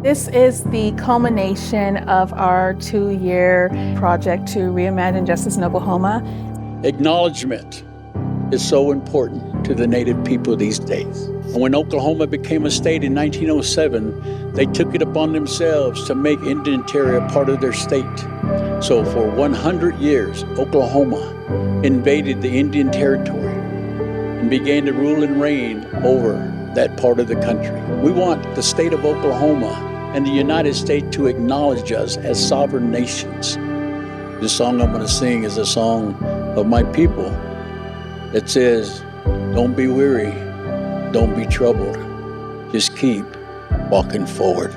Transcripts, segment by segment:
This is the culmination of our 2-year project to reimagine justice in Oklahoma. Acknowledgement is so important to the Native people these days. And when Oklahoma became a state in 1907, they took it upon themselves to make Indian Territory a part of their state. So for 100 years, Oklahoma invaded the Indian Territory and began to rule and reign over that part of the country. We want the state of Oklahoma and the United States to acknowledge us as sovereign nations. The song I'm going to sing is a song of my people. It says, don't be weary, don't be troubled, just keep walking forward.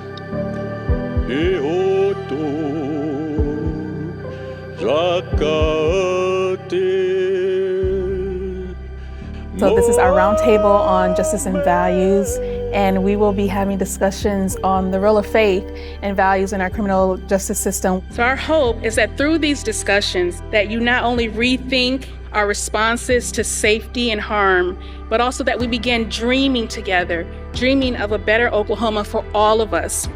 So this is our roundtable on justice and values, and we will be having discussions on the role of faith and values in our criminal justice system. So our hope is that through these discussions that you not only rethink our responses to safety and harm, but also that we begin dreaming together, dreaming of a better Oklahoma for all of us.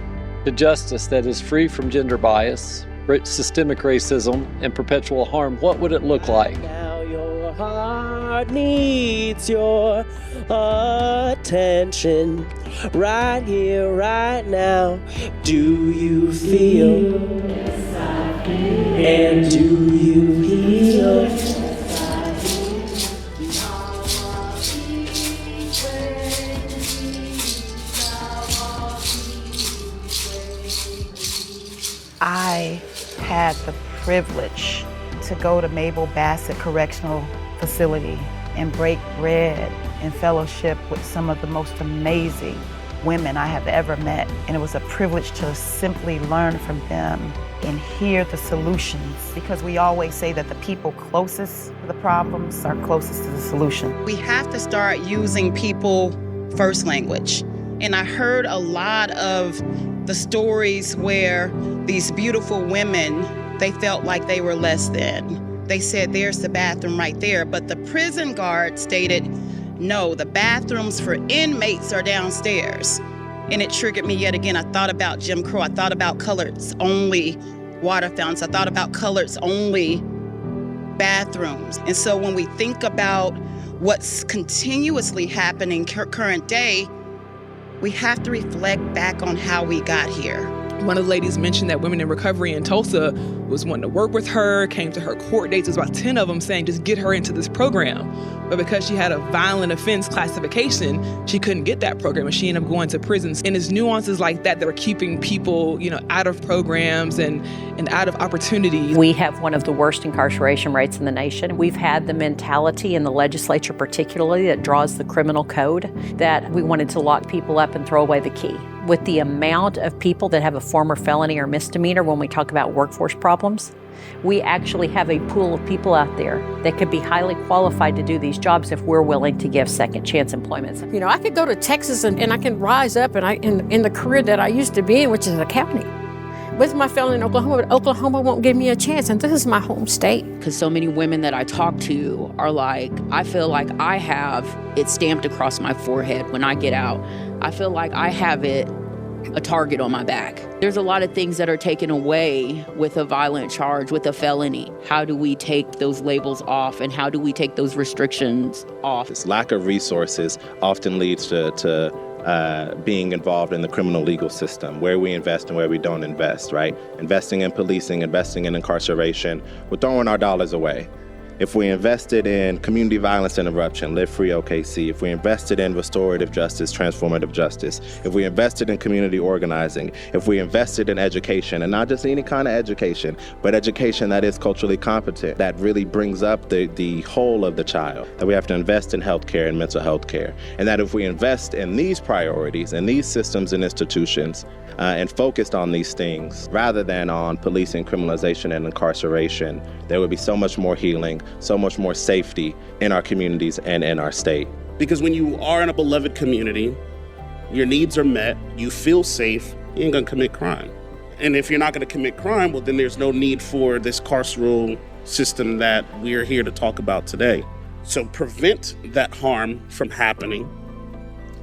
A justice that is free from gender bias, systemic racism, and perpetual harm. What would it look like? Now your heart needs your attention right here, right now. Do you feel? Yes, I feel. And do you heal? I had the privilege to go to Mabel Bassett Correctional Facility and break bread and fellowship with some of the most amazing women I have ever met. And it was a privilege to simply learn from them and hear the solutions, because we always say that the people closest to the problems are closest to the solution. We have to start using people first language. And I heard a lot of the stories where these beautiful women, they felt like they were less than. They said, there's the bathroom right there. But the prison guard stated, no, the bathrooms for inmates are downstairs. And it triggered me yet again. I thought about Jim Crow. I thought about colors-only water fountains. I thought about colors-only bathrooms. And so when we think about what's continuously happening current day, we have to reflect back on how we got here. One of the ladies mentioned that Women in Recovery in Tulsa was wanting to work with her, came to her court dates. There's about 10 of them saying, just get her into this program. But because she had a violent offense classification, she couldn't get that program, and she ended up going to prisons. And it's nuances like that that are keeping people, out of programs and out of opportunity. We have one of the worst incarceration rates in the nation. We've had the mentality in the legislature particularly that draws the criminal code that we wanted to lock people up and throw away the key. With the amount of people that have a former felony or misdemeanor when we talk about workforce problems, we actually have a pool of people out there that could be highly qualified to do these jobs if we're willing to give second chance employments. I could go to Texas and I can rise up in the career that I used to be in, which is a county. With my felony in Oklahoma, but Oklahoma won't give me a chance, and this is my home state. Because so many women that I talk to are like, I feel like I have it stamped across my forehead when I get out. I feel like I have a target on my back. There's a lot of things that are taken away with a violent charge, with a felony. How do we take those labels off, and how do we take those restrictions off? This lack of resources often leads to being involved in the criminal legal system, where we invest and where we don't invest, right? Investing in policing, investing in incarceration, we're throwing our dollars away. If we invested in community violence interruption, Live Free OKC, if we invested in restorative justice, transformative justice, if we invested in community organizing, if we invested in education, and not just any kind of education, but education that is culturally competent, that really brings up the whole of the child, that we have to invest in healthcare and mental health care, and that if we invest in these priorities and these systems and institutions and focused on these things, rather than on policing, criminalization, and incarceration, there would be so much more healing, so much more safety in our communities and in our state. Because when you are in a beloved community, your needs are met, you feel safe, you ain't gonna commit crime. And if you're not gonna commit crime, well, then there's no need for this carceral system that we're here to talk about today. So prevent that harm from happening.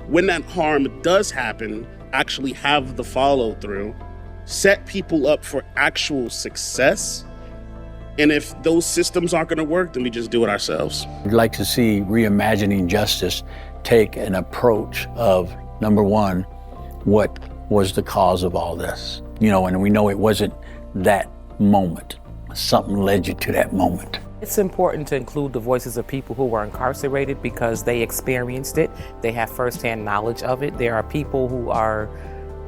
When that harm does happen, actually have the follow through, set people up for actual success. And if those systems aren't going to work, then we just do it ourselves. I'd like to see reimagining justice take an approach of, number one, what was the cause of all this? And we know it wasn't that moment. Something led you to that moment. It's important to include the voices of people who were incarcerated because they experienced it. They have firsthand knowledge of it. There are people who are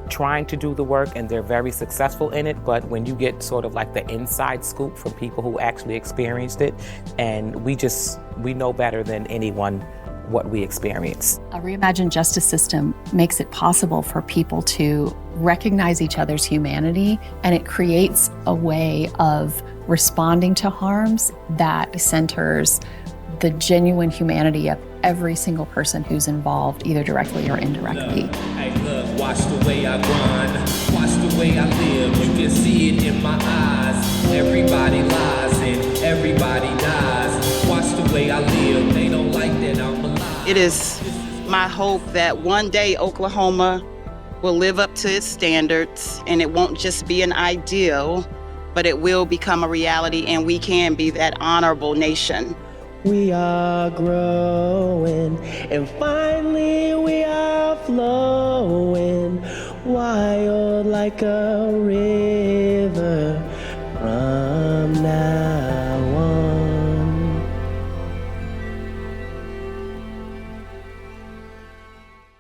trying to do the work and they're very successful in it, but when you get sort of like the inside scoop from people who actually experienced it, and we know better than anyone what we experienced. A reimagined justice system makes it possible for people to recognize each other's humanity, and it creates a way of responding to harms that centers the genuine humanity of every single person who's involved, either directly or indirectly. Hey, look, watch the way I grind, watch the way I live. You can see it in my eyes. Everybody lies and everybody dies. Watch the way I live. They don't like that I'm alive. It is my hope that one day Oklahoma will live up to its standards, and it won't just be an ideal, but it will become a reality, and we can be that honorable nation. We are growing, and finally we are flowing, wild like a river. Run.